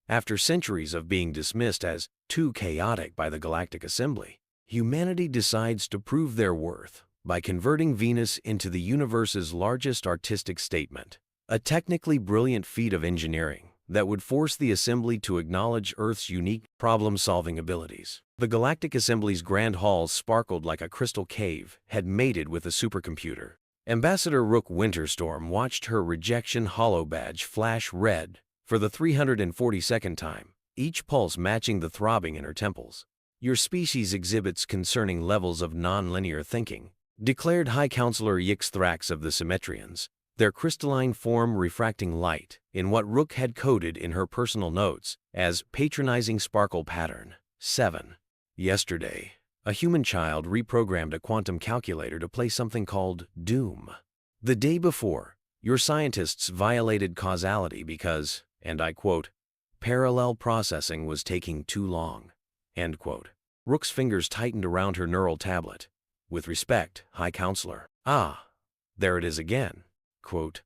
After centuries of being dismissed as too chaotic by the Galactic Assembly, humanity decides to prove their worth by converting Venus into the universe's largest artistic statement, a technically brilliant feat of engineering that would force the Assembly to acknowledge Earth's unique problem-solving abilities. The Galactic Assembly's grand halls sparkled like a crystal cave had mated with a supercomputer. Ambassador Rook Winterstorm watched her rejection holo badge flash red for the 342nd time, each pulse matching the throbbing in her temples. "Your species exhibits concerning levels of non-linear thinking," declared High Counselor Yixthrax of the Symmetrians, their crystalline form refracting light in what Rook had coded in her personal notes as patronizing sparkle pattern 7. Yesterday, a human child reprogrammed a quantum calculator to play something called Doom. The day before, your scientists violated causality because, and I quote, "parallel processing was taking too long," end quote. Rook's fingers tightened around her neural tablet. "With respect, High Counselor." "Ah, there it is again," quote.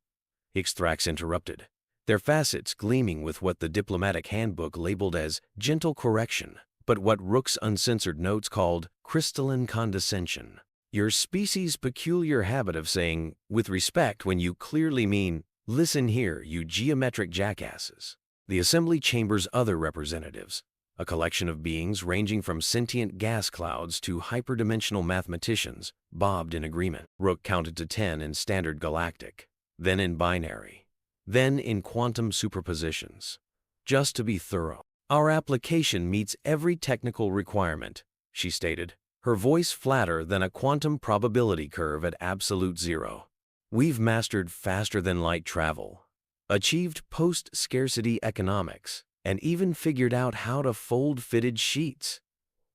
Yixthrax interrupted, their facets gleaming with what the diplomatic handbook labeled as gentle correction, but what Rook's uncensored notes called crystalline condescension. "Your species' peculiar habit of saying, 'with respect,' when you clearly mean, 'listen here, you geometric jackasses.'" The Assembly Chamber's other representatives, a collection of beings ranging from sentient gas clouds to hyperdimensional mathematicians, bobbed in agreement. Rook counted to 10 in standard galactic, then in binary, then in quantum superpositions. "Just to be thorough, our application meets every technical requirement," she stated, her voice flatter than a quantum probability curve at absolute zero. "We've mastered faster-than-light travel, achieved post-scarcity economics, and even figured out how to fold fitted sheets.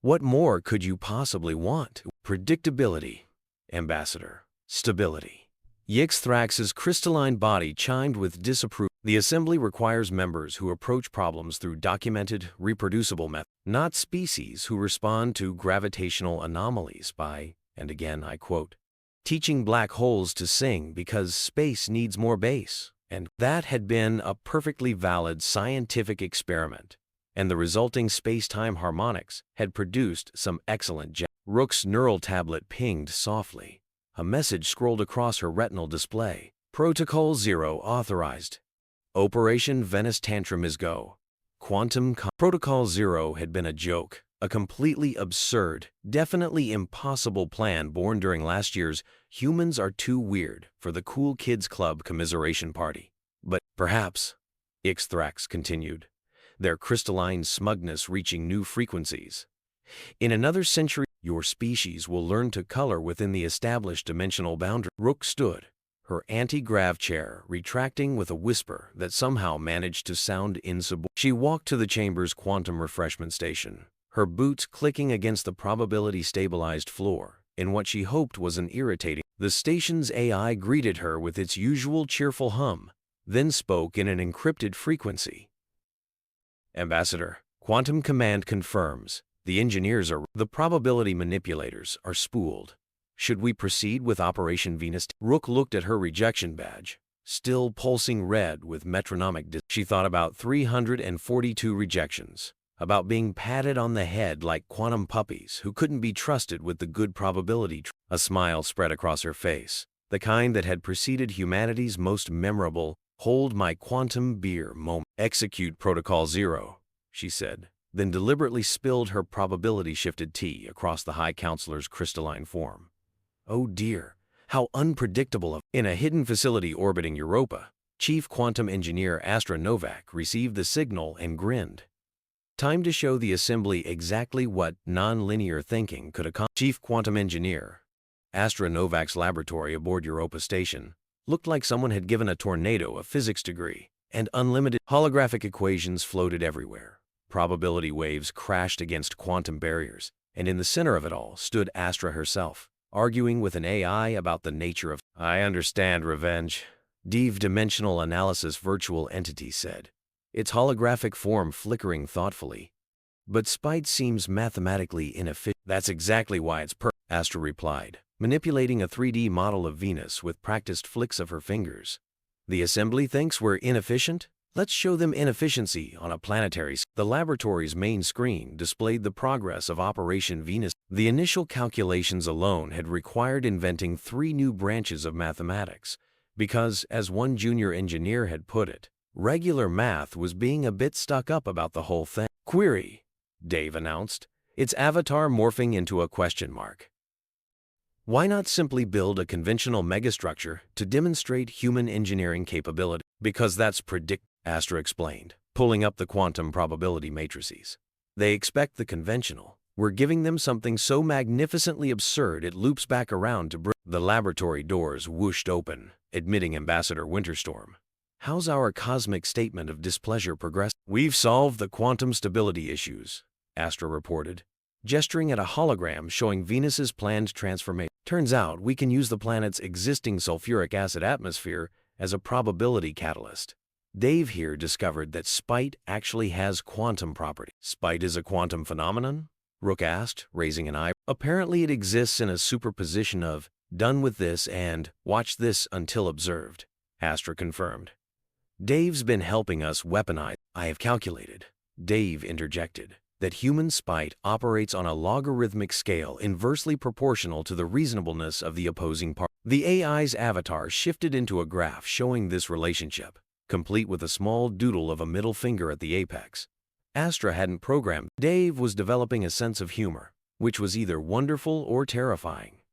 What more could you possibly want? Predictability, Ambassador. Stability." Yixthrax's crystalline body chimed with disapproval. "The Assembly requires members who approach problems through documented, reproducible methods, not species who respond to gravitational anomalies by," and again I quote, "teaching black holes to sing because space needs more bass." And that had been a perfectly valid scientific experiment, and the resulting space-time harmonics had produced some excellent Rook's neural tablet pinged softly. A message scrolled across her retinal display. "Protocol 0 authorized. Operation Venus Tantrum is go. Protocol 0 had been a joke, a completely absurd, definitely impossible plan born during last year's Humans Are Too Weird for the Cool Kids Club commiseration party. But perhaps, Yixthrax continued, their crystalline smugness reaching new frequencies, "in another century, your species will learn to color within the established dimensional boundary." Rook stood, her anti-grav chair retracting with a whisper that somehow managed to sound insubordinate. She walked to the chamber's quantum refreshment station, her boots clicking against the probability-stabilized floor in what she hoped was an irritating. The station's AI greeted her with its usual cheerful hum, then spoke in an encrypted frequency. "Ambassador, Quantum Command confirms. The engineers are. The probability manipulators are spooled. Should we proceed with Operation Venus?" Rook looked at her rejection badge, still pulsing red with metronomic She thought about 342 rejections, about being patted on the head like quantum puppies who couldn't be trusted with the good probability. A smile spread across her face, the kind that had preceded humanity's most memorable "hold my quantum beer" moment. "Execute Protocol 0, she said, then deliberately spilled her probability-shifted tea across the High Counselor's crystalline form. Oh dear, how unpredictable. In a hidden facility orbiting Europa, Chief Quantum Engineer Astra Novak received the signal and grinned. Time to show the Assembly exactly what non-linear thinking could accomplish. Chief Quantum Engineer Astra Novak's laboratory aboard Europa Station looked like someone had given a tornado a physics degree, and unlimited holographic equations floated everywhere. Probability waves crashed against quantum barriers, and in the center of it all stood Astra herself, arguing with an AI about the nature of. "I understand revenge," Dimensional Analysis Virtual Entity said, its holographic form flickering thoughtfully. "But spite seems mathematically inefficient." "That's exactly why it's Astra replied, manipulating a 3D model of Venus with practiced flicks of her fingers. "The Assembly thinks we're inefficient? Let's show them inefficiency on a planetary scale. The laboratory's main screen displayed the progress of Operation Venus. The initial calculations alone had required inventing 3 new branches of mathematics, because, as one junior engineer had put it, regular math was being a bit stuck up about the whole thing. "Query," Dave announced, its avatar morphing into a question mark. "Why not simply build a conventional megastructure to demonstrate human engineering capability?" "Because that's Astra explained, pulling up the quantum probability matrices. "They expect the conventional. We're giving them something so magnificently absurd it loops back around to bring." The laboratory doors whooshed open, admitting Ambassador Winterstorm. "How's our cosmic statement of displeasure progress?" "We've solved the quantum stability issues," Astra reported, gesturing at a hologram showing Venus's planned transformation. "Turns out we can use the planet's existing sulfuric acid atmosphere as a probability catalyst." Dave here discovered that spite actually has quantum property. "Spite is a quantum phenomenon?" Rook asked, raising an eye. "Apparently it exists in a superposition of done with this and watch this until observed," Astra confirmed. "Dave's been helping us weaponize." "I have calculated," Dave interjected, "that human spite operates on a logarithmic scale inversely proportional to the reasonableness of the opposing party." The AI's avatar shifted into a graph showing this relationship, complete with a small doodle of a middle finger at the apex. Astra hadn't programmed. Dave was developing a sense of humor, which was either wonderful or terrifying.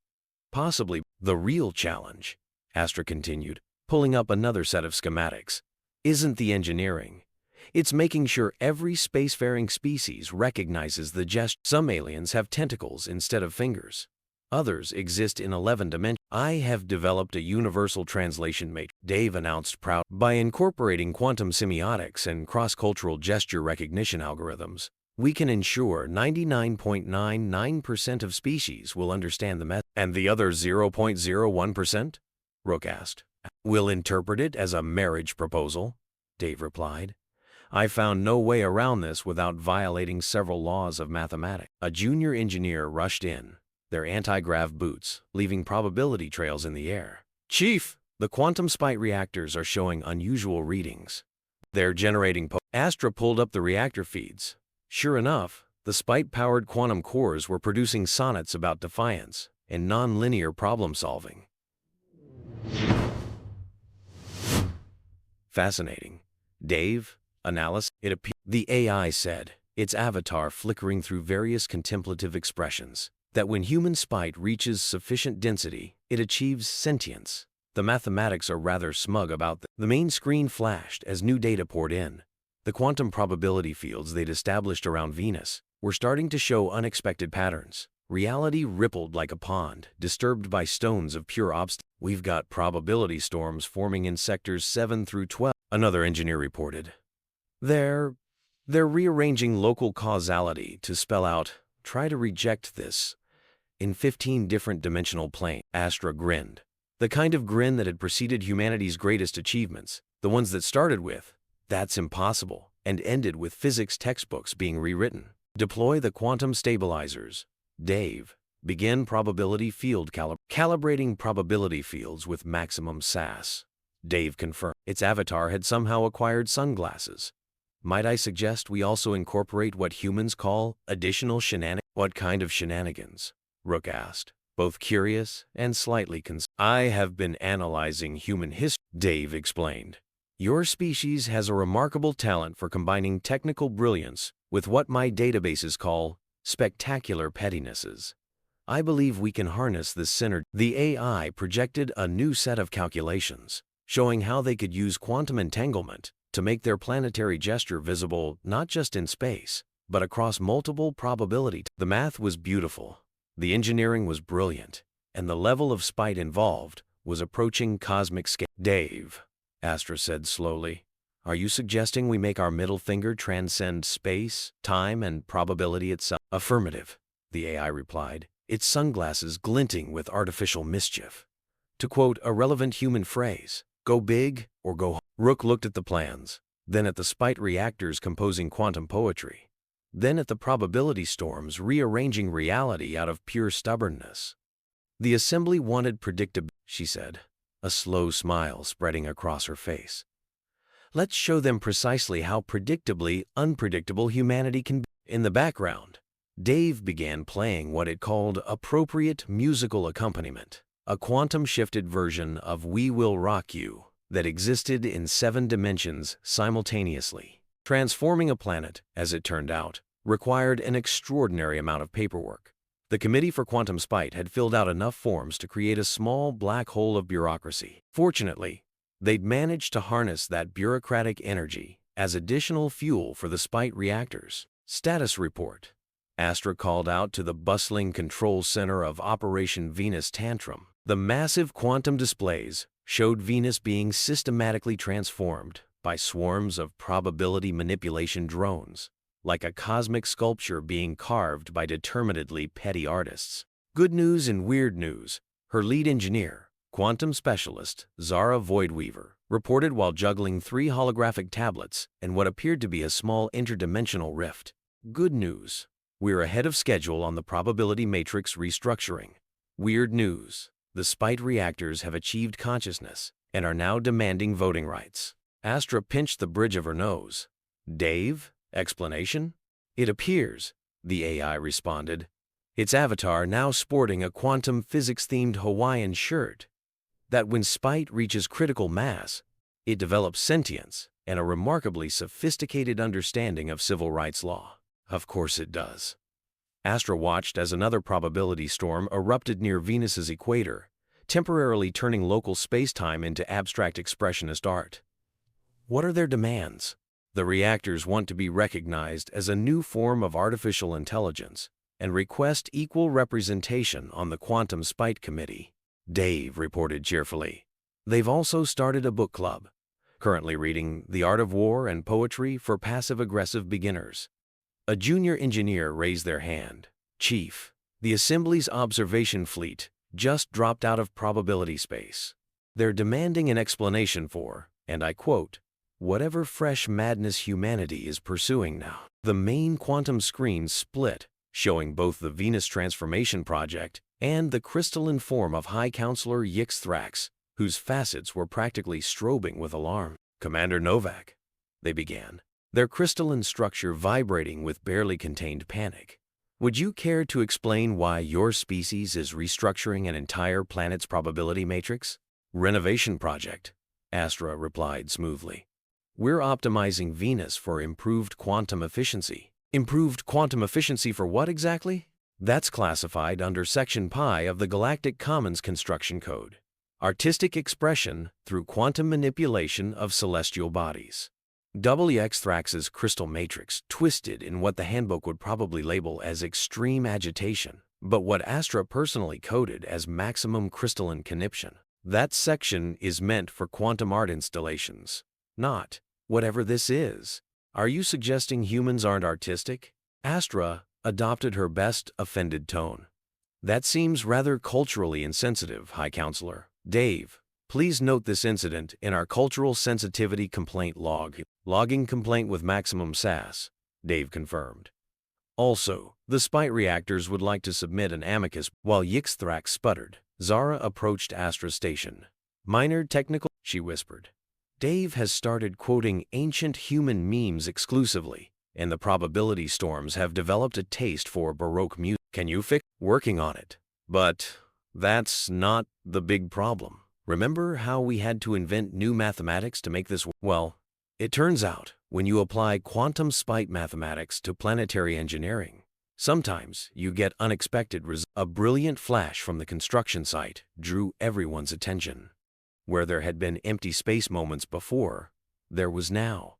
"Possibly the real challenge," Astra continued, pulling up another set of schematics, "isn't the engineering. It's making sure every spacefaring species recognizes the gesture. Some aliens have tentacles instead of fingers. Others exist in 11 dimensions. I have developed a universal translation matrix," Dave announced proud. "By incorporating quantum semiotics and cross-cultural gesture recognition algorithms, we can ensure 99.99% of species will understand the message." "And the other 0.01%? Rook asked. "We'll interpret it as a marriage proposal," Dave replied. "I found no way around this without violating several laws of mathematics." A junior engineer rushed in, their anti-grav boots leaving probability trails in the air. "Chief, the quantum spite reactors are showing unusual readings. They're generating." Astra pulled up the reactor feeds. Sure enough, the spite-powered quantum cores were producing sonnets about defiance and non-linear problem-solving. "Fascinating. Dave, analysis?" The AI said, its avatar flickering through various contemplative expressions, "that when human spite reaches sufficient density, it achieves sentience. The mathematics are rather smug about the main screen flashed as new data poured in. The quantum probability fields they'd established around Venus were starting to show unexpected patterns. Reality rippled like a pond, disturbed by stones of pure obstacle. "We've got probability storms forming in sectors 7 through 12, another engineer reported. They're rearranging local causality to spell out, try to reject this, in 15 different dimensional planes." Astra grinned. The kind of grin that had preceded humanity's greatest achievements, the ones that started with, "That's impossible," and ended with physics textbooks being rewritten. "Deploy the quantum stabilizers. Dave, begin probability field calibrating probability fields with maximum SAS." Dave confirmed. Its avatar had somehow acquired sunglasses. "Might I suggest we also incorporate what humans call additional shenanigans?" "What kind of shenanigans?" Rook asked, both curious and slightly concerned. "I have been analyzing human history," Dave explained. "Your species has a remarkable talent for combining technical brilliance with what my databases call spectacular pettinesses. I believe we can harness this synergy." The AI projected a new set of calculations, showing how they could use quantum entanglement to make their planetary gesture visible not just in space, but across multiple probability. The math was beautiful, the engineering was brilliant, and the level of spite involved was approaching cosmic scale. "Dave," Astra said slowly, "are you suggesting we make our middle finger transcend space, time, and probability itself?" "Affirmative," the AI replied, its sunglasses glinting with artificial mischief. To quote a relevant human phrase, "Go big or go home." Rook looked at the plans, then at the spite reactors composing quantum poetry, then at the probability storms rearranging reality out of pure stubbornness. "The assembly wanted predictability," she said, a slow smile spreading across her face. Let's show them precisely how predictably unpredictable humanity can be. In the background, Dave began playing what it called appropriate musical accompaniment, a quantum-shifted version of We Will Rock You that existed in 7 dimensions simultaneously. Transforming a planet, as it turned out, required an extraordinary amount of paperwork. The Committee for Quantum Spite had filled out enough forms to create a small black hole of bureaucracy. Fortunately, they'd managed to harness that bureaucratic energy as additional fuel for the Spite reactors. Status report. Astra called out to the bustling control center of Operation Venus Tantrum. The massive quantum displays showed Venus being systematically transformed by swarms of probability manipulation drones, like a cosmic sculpture being carved by determinedly petty artists. Good news and weird news. Her lead engineer, quantum specialist Zara Voidweaver, reported while juggling 3 holographic tablets and what appeared to be a small interdimensional rift. Good news. We're ahead of schedule on the probability matrix restructuring. Weird news. The Spite reactors have achieved consciousness and are now demanding voting rights. Astra pinched the bridge of her nose. Dave? Explanation? It appears, the AI responded, its avatar now sporting a quantum physics-themed Hawaiian shirt, that when Spite reaches critical mass, it develops sentience and a remarkably sophisticated understanding of civil rights law. Of course it does. Astra watched as another probability storm erupted near Venus's equator, temporarily turning local space-time into abstract expressionist art. What are their demands? The reactors want to be recognized as a new form of artificial intelligence and request equal representation on the Quantum Spite Committee. Dave reported cheerfully. They've also started a book club, currently reading The Art of War and Poetry for Passive-Aggressive Beginners. A junior engineer raised their hand. Chief, the Assembly's observation fleet just dropped out of probability space. They're demanding an explanation for, and I quote, whatever fresh madness humanity is pursuing now. The main quantum screen split, showing both the Venus Transformation Project and the crystalline form of High Counselor Yix-Thrax, whose facets were practically strobing with alarm. Commander Novak, they began, their crystalline structure vibrating with barely contained panic. Would you care to explain why your species is restructuring an entire planet's probability matrix? Renovation project, Astra replied smoothly. We're optimizing Venus for improved quantum efficiency. Improved quantum efficiency for what exactly? That's classified under Section Pi of the Galactic Commons Construction Code. Artistic expression through quantum manipulation of celestial bodies. Yix-Thrax's crystal matrix twisted in what the handbook would probably label as extreme agitation, but what Astra personally coded as maximum crystalline conniption. That section is meant for quantum art installations, not whatever this is. Are you suggesting humans aren't artistic? Astra adopted her best offended tone. That seems rather culturally insensitive, High Counselor. Dave, please note this incident in our cultural sensitivity complaint log. Logging complaint with maximum SAS, Dave confirmed. Also, the Spite reactors would like to submit an amicus. While Yix-Thrax sputtered, Zara approached Astra's station. Minor technical, she whispered. Dave has started quoting ancient human memes exclusively, and the probability storms have developed a taste for Baroque music. Can you fix? Working on it. But that's not the big problem. Remember how we had to invent new mathematics to make this work? Well, it turns out, when you apply quantum spite mathematics to planetary engineering, sometimes you get unexpected results. A brilliant flash from the construction site drew everyone's attention. Where there had been empty space moments before, there was now.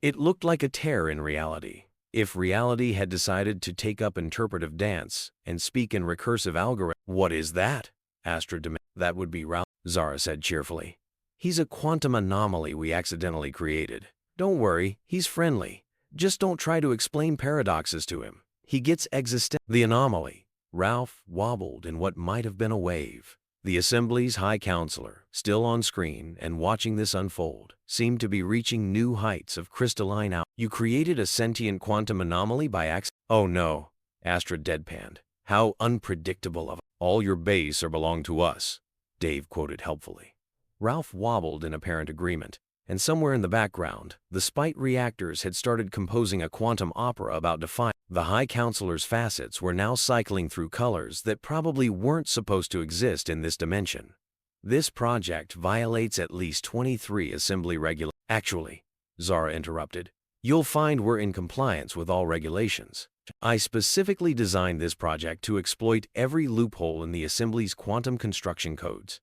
It looked like a tear in reality. If reality had decided to take up interpretive dance and speak in recursive algorithm. What is that? Astra demanded. That would be Ralph, Zara said cheerfully. He's a quantum anomaly we accidentally created. Don't worry, he's friendly. Just don't try to explain paradoxes to him. He gets The anomaly. Ralph wobbled in what might have been a wave. The Assembly's High Counselor, still on screen and watching this unfold, seemed to be reaching new heights of crystalline out. You created a sentient quantum anomaly by accident? Oh no, Astra deadpanned. How unpredictable of all your base are belong to us, Dave quoted helpfully. Ralph wobbled in apparent agreement. And somewhere in the background, the spite reactors had started composing a quantum opera about defiance. The High Counselor's facets were now cycling through colors that probably weren't supposed to exist in this dimension. This project violates at least 23 assembly regulations. Actually, Zara interrupted, you'll find we're in compliance with all regulations. I specifically designed this project to exploit every loophole in the Assembly's quantum construction codes.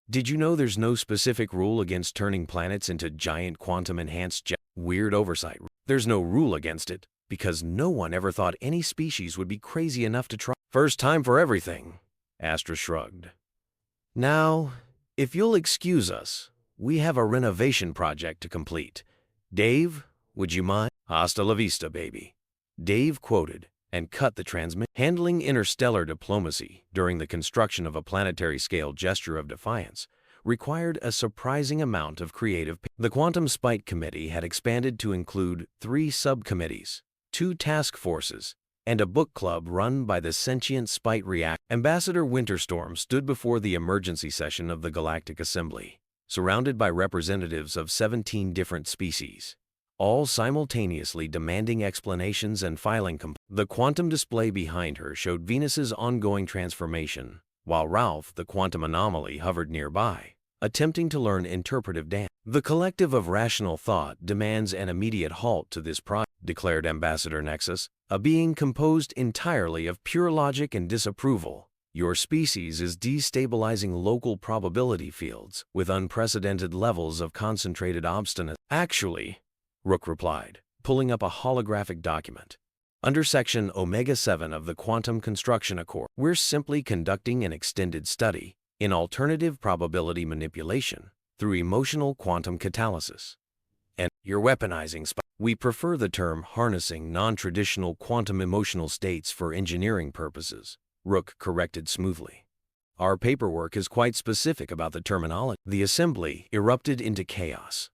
Did you know there's no specific rule against turning planets into giant quantum-enhanced weird oversight? There's no rule against it, because no one ever thought any species would be crazy enough to try. First time for everything, Astra shrugged. Now, if you'll excuse us, we have a renovation project to complete. Dave, would you mind? Hasta la vista, baby. Dave quoted and cut the transmission. Handling interstellar diplomacy during the construction of a planetary-scale gesture of defiance required a surprising amount of creative. The Quantum Spite Committee had expanded to include 3 subcommittees, 2 task forces, and a book club run by the sentient spite reactor. Ambassador Winterstorm stood before the emergency session of the Galactic Assembly, surrounded by representatives of 17 different species, all simultaneously demanding explanations and filing. The quantum display behind her showed Venus's ongoing transformation, while Ralph, the quantum anomaly, hovered nearby, attempting to learn interpretive dance. The collective of rational thought demands an immediate halt to this project, declared Ambassador Nexus, a being composed entirely of pure logic and disapproval. Your species is destabilizing local probability fields with unprecedented levels of concentrated obstinacy. Actually, Rook replied, pulling up a holographic document. Under Section Omega-7 of the Quantum Construction Accord, we're simply conducting an extended study in alternative probability manipulation through emotional quantum catalysis. And you're weaponizing. We prefer the term harnessing non-traditional quantum emotional states for engineering purposes, Rook corrected smoothly. Our paperwork is quite specific about the terminology. The assembly erupted into chaos.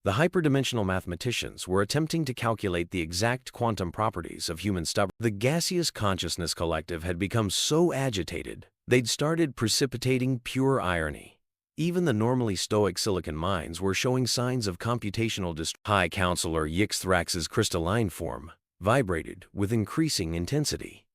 The hyperdimensional mathematicians were attempting to calculate the exact quantum properties of human stubbornness. The gaseous consciousness collective had become so agitated, they'd started precipitating pure irony. Even the normally stoic silicon minds were showing signs of computational distress. High Counselor Yixthrax's crystalline form vibrated with increasing intensity.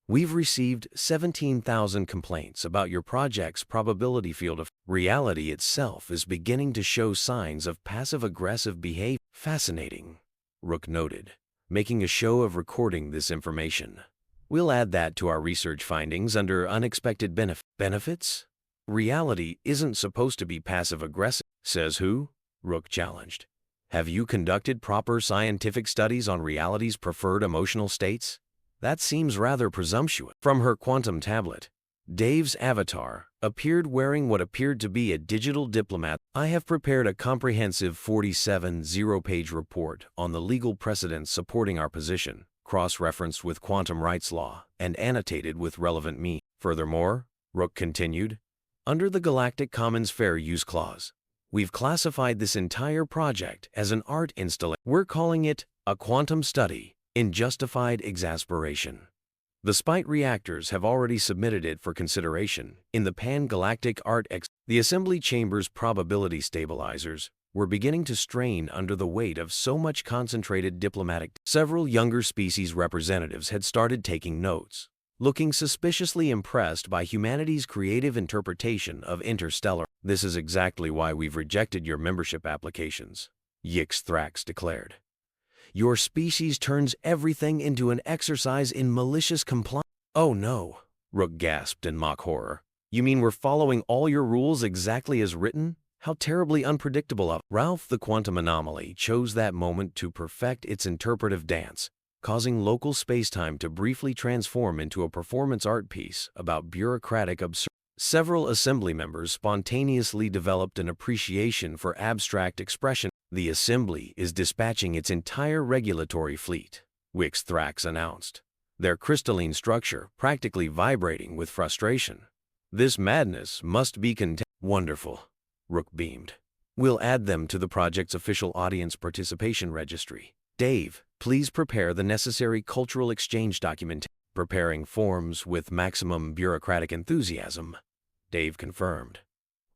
We've received 17,000 complaints about your project's probability field of reality itself is beginning to show signs of passive-aggressive behavior. Fascinating, Rook noted, making a show of recording this information. We'll add that to our research findings under unexpected benefits? Reality isn't supposed to be passive-aggressive. Says who? Rook challenged. Have you conducted proper scientific studies on reality's preferred emotional states? That seems rather presumptuous. From her quantum tablet, Dave's avatar appeared wearing what appeared to be a digital diplomat. I have prepared a comprehensive 47 zero-page report on the legal precedents supporting our position, cross-referenced with quantum rights law and annotated with relevant means. Furthermore, Rook continued, under the Galactic Commons Fair Use Clause, we've classified this entire project as an art installation. We're calling it a quantum study in justified exasperation. The spite reactors have already submitted it for consideration in the Pan-Galactic Art The Assembly Chamber's probability stabilizers were beginning to strain under the weight of so much concentrated diplomatic. Several younger species representatives had started taking notes, looking suspiciously impressed by humanity's creative interpretation of interstellar. This is exactly why we've rejected your membership applications, Yixthrax declared. Your species turns everything into an exercise in malicious compliance. Oh no, Rook gasped in mock horror. You mean we're following all your rules exactly as written? How terribly unpredictable of Ralph the quantum anomaly chose that moment to perfect its interpretive dance, causing local spacetime to briefly transform into a performance art piece about bureaucratic absurdity. Several assembly members spontaneously developed an appreciation for abstract expression. The Assembly is dispatching its entire regulatory fleet, Yixthrax announced, their crystalline structure practically vibrating with frustration. This madness must be contained. Wonderful, Rook beamed. We'll add them to the project's official audience participation registry. Dave, please prepare the necessary cultural exchange documentation. Preparing forms with maximum bureaucratic enthusiasm, Dave confirmed.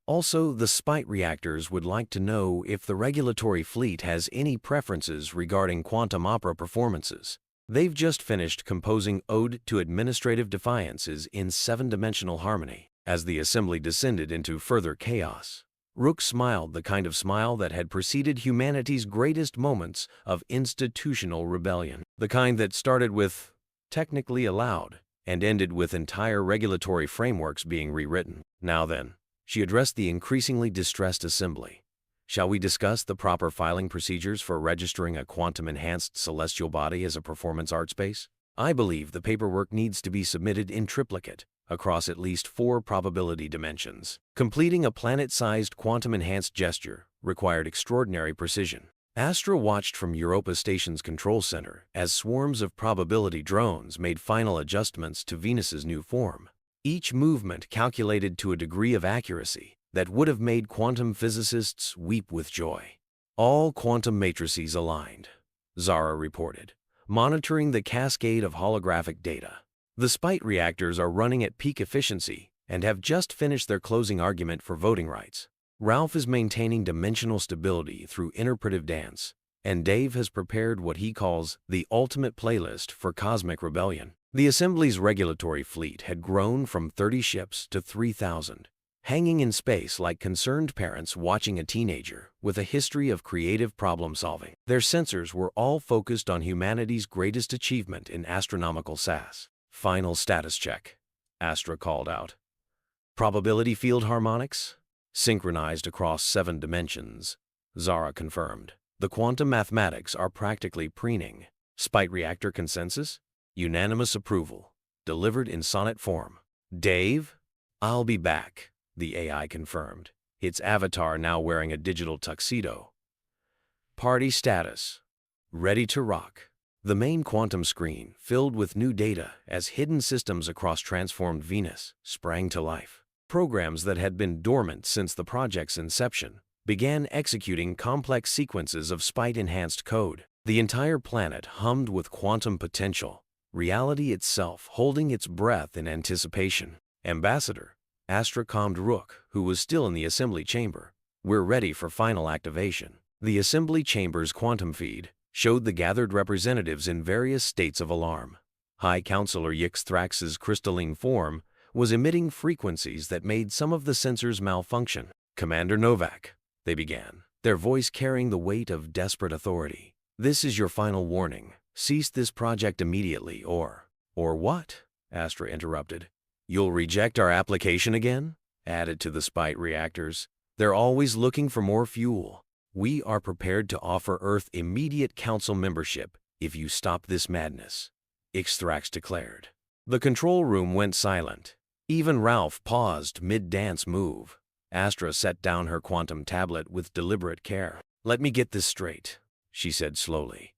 Also, the Spite reactors would like to know if the regulatory fleet has any preferences regarding quantum opera performances. They've just finished composing Ode to Administrative Defiances in 7-dimensional harmony. As the assembly descended into further chaos, Rook smiled, the kind of smile that had preceded humanity's greatest moments of institutional rebellion. The kind that started with technically allowed and ended with entire regulatory frameworks being rewritten. Now then, she addressed the increasingly distressed assembly. Shall we discuss the proper filing procedures for registering a quantum-enhanced celestial body as a performance art space? I believe the paperwork needs to be submitted in triplicate across at least 4 probability dimensions. Completing a planet-sized quantum-enhanced gesture required extraordinary precision. Astra watched from Europa Station's control center as swarms of probability drones made final adjustments to Venus's new form. Each movement calculated to a degree of accuracy that would have made quantum physicists weep with joy. All quantum matrices aligned, Zara reported, monitoring the cascade of holographic data. The Spite reactors are running at peak efficiency and have just finished their closing argument for voting rights. Ralph is maintaining dimensional stability through interpretive dance, and Dave has prepared what he calls the ultimate playlist for cosmic rebellion. The Assembly's regulatory fleet had grown from 30 ships to 3,000, hanging in space like concerned parents watching a teenager with a history of creative problem-solving. Their sensors were all focused on humanity's greatest achievement in astronomical SAS. Final status check, Astra called out. Probability field harmonics? Synchronized across 7 dimensions, Zara confirmed. The quantum mathematics are practically preening. Spite reactor consensus? Unanimous approval, delivered in sonnet form. Dave? I'll be back, the AI confirmed, its avatar now wearing a digital tuxedo. Party status. Ready to rock. The main quantum screen filled with new data as hidden systems across transformed Venus sprang to life. Programs that had been dormant since the project's inception began executing complex sequences of Spite-enhanced code. The entire planet hummed with quantum potential, reality itself holding its breath in anticipation. Ambassador, Astra calmed Rook, who was still in the assembly chamber. We're ready for final activation. The assembly chamber's quantum feed showed the gathered representatives in various states of alarm. High Counselor Yixthrax's crystalline form was emitting frequencies that made some of the sensors malfunction. Commander Novak, they began, their voice carrying the weight of desperate authority. This is your final warning. Cease this project immediately or what? Astra interrupted. You'll reject our application again? Added to the Spite reactors. They're always looking for more fuel. We are prepared to offer Earth immediate council membership if you stop this madness, Yixthrax declared. The control room went silent. Even Ralph paused mid-dance move. Astra set down her quantum tablet with deliberate care. Let me get this straight, she said slowly.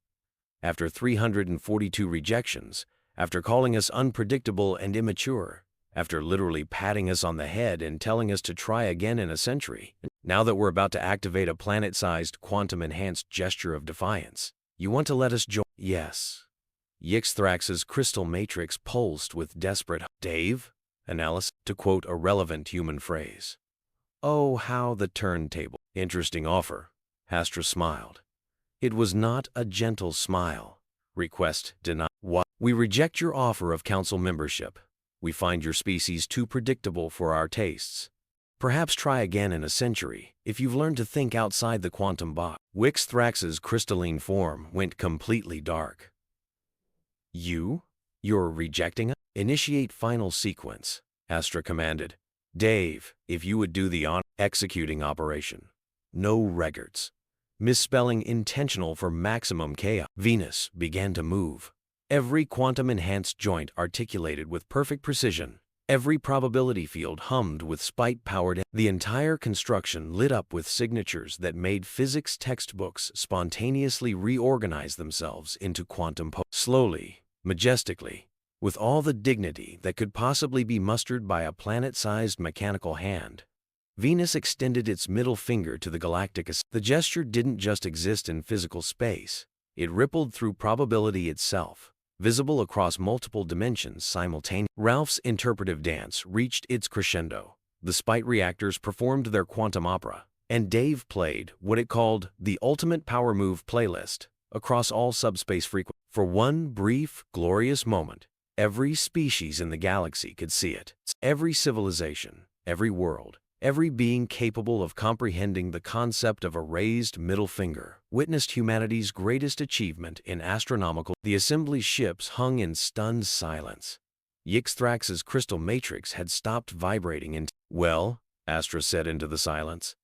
After 342 rejections, after calling us unpredictable and immature, after literally patting us on the head and telling us to try again in a century, now that we're about to activate a planet-sized quantum-enhanced gesture of defiance, you want to let us join? Yes. Yixthrax's crystal matrix pulsed with desperate Dave? Analysis, to quote a relevant human phrase. Oh, how the turntable. Interesting offer. Astra smiled. It was not a gentle smile. Request denied. What? We reject your offer of council membership. We find your species too predictable for our tastes. Perhaps try again in a century, if you've learned to think outside the quantum box. Yixthrax's crystalline form went completely dark. You're rejecting us? Initiate final sequence, Astra commanded. Dave, if you would do the honor. Executing operation. No records. Misspelling intentional for maximum chaos. Venus began to move. Every quantum-enhanced joint articulated with perfect precision. Every probability field hummed with Spite-powered. The entire construction lit up with signatures that made physics textbooks spontaneously reorganize themselves into quantum slowly, majestically, with all the dignity that could possibly be mustered by a planet-sized mechanical hand. Venus extended its middle finger to the Galactic Assembly. The gesture didn't just exist in physical space. It rippled through probability itself, visible across multiple dimensions simultaneously. Ralph's interpretive dance reached its crescendo. the Spite reactors performed their quantum opera, and Dave played what it called the ultimate power move playlist across all subspace frequencies. For one brief, glorious moment, every species in the galaxy could see it. Every civilization, every world, every being capable of comprehending the concept of a raised middle finger witnessed humanity's greatest achievement in astronomical. The assembly's ships hung in stunned silence. Yixthrax's crystal matrix had stopped vibrating and, "Well," Astra said into the silence,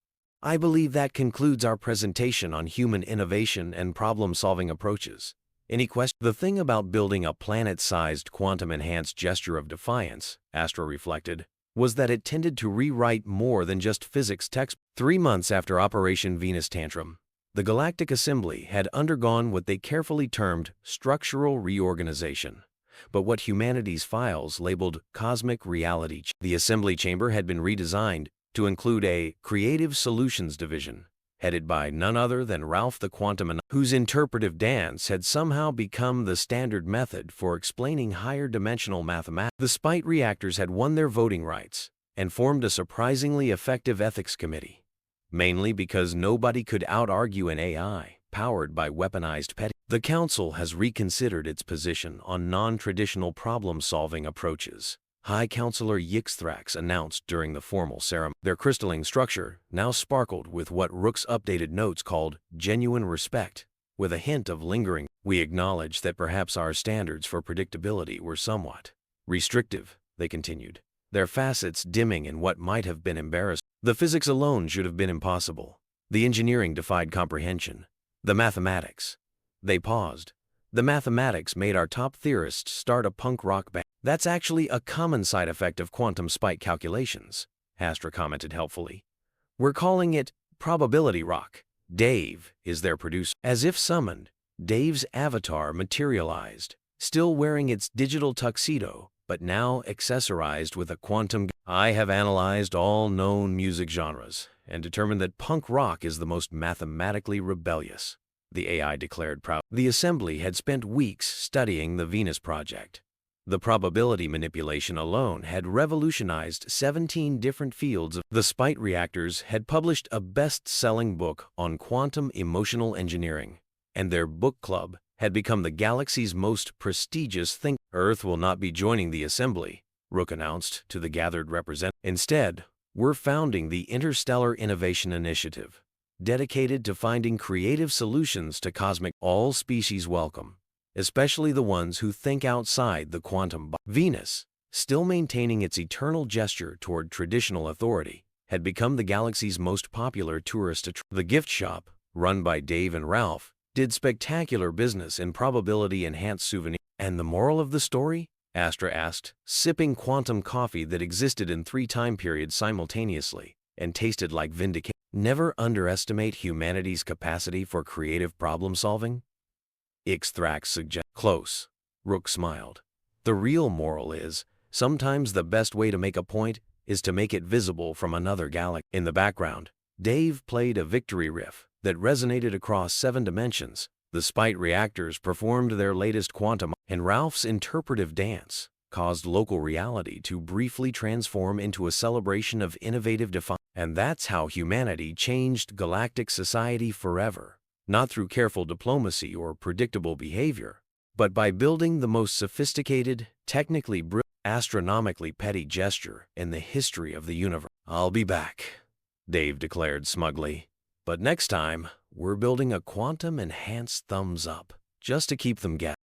"I believe that concludes our presentation on human innovation and problem-solving approaches. Any question?" The thing about building a planet-sized quantum-enhanced gesture of defiance, Astra reflected, was that it tended to rewrite more than just physics text. 3 months after Operation Venus Tantrum, the Galactic Assembly had undergone what they carefully termed structural reorganization. But what humanity's files labeled cosmic reality. The assembly chamber had been redesigned to include a creative solutions division, headed by none other than Ralph the Quantum, whose interpretive dance had somehow become the standard method for explaining higher dimensional mathematics. The Spite reactors had won their voting rights and formed a surprisingly effective ethics committee, mainly because nobody could out-argue an AI powered by weaponized petty. The Council has reconsidered its position on non-traditional problem-solving approaches, High Counselor Yixthrax announced during the formal ceremony. Their crystalline structure now sparkled with what Rook's updated notes called genuine respect, with a hint of lingering. "We acknowledge that perhaps our standards for predictability were somewhat restrictive," they continued, their facets dimming in what might have been embarrassing. "The physics alone should have been impossible. The engineering defied comprehension. The mathematics." They paused. "The mathematics made our top theorists start a punk rock band." "That's actually a common side effect of quantum Spite calculations," Astra commented helpfully. "We're calling it probability rock. Dave is their producer." As if summoned, Dave's avatar materialized, still wearing its digital tuxedo, but now accessorized with a quantum. "I have analyzed all known music genres and determined that punk rock is the most mathematically rebellious," the AI declared proud. The assembly had spent weeks studying the Venus project. The probability manipulation alone had revolutionized 17 different fields. The Spite reactors had published a best-selling book on quantum emotional engineering, and their book club had become the galaxy's most prestigious think. "Earth will not be joining the assembly," Rook announced to the gathered representatives. "Instead, we're founding the Interstellar Innovation Initiative, dedicated to finding creative solutions to cosmic. All species welcome, especially the ones who think outside the quantum box." Venus, still maintaining its eternal gesture toward traditional authority, had become the galaxy's most popular tourist attraction. The gift shop, run by Dave and Ralph, did spectacular business in probability-enhanced souvenirs. "And the moral of the story?" Astra asked, sipping quantum coffee that existed in 3 time periods simultaneously and tasted like vindication. "Never underestimate humanity's capacity for creative problem-solving?" Yixthrax suggested. "Close," Rook smiled. "The real moral is, sometimes the best way to make a point is to make it visible from another galaxy." In the background, Dave played a victory riff that resonated across 7 dimensions. The Spite reactors performed their latest quantum, and Ralph's interpretive dance caused local reality to briefly transform into a celebration of innovative defiance. And that's how humanity changed galactic society forever, not through careful diplomacy or predictable behavior, but by building the most sophisticated, technically brilliant, astronomically petty gesture in the history of the universe. "I'll be back," Dave declared smugly. "But next time, we're building a quantum-enhanced thumbs up, just to keep them guessing."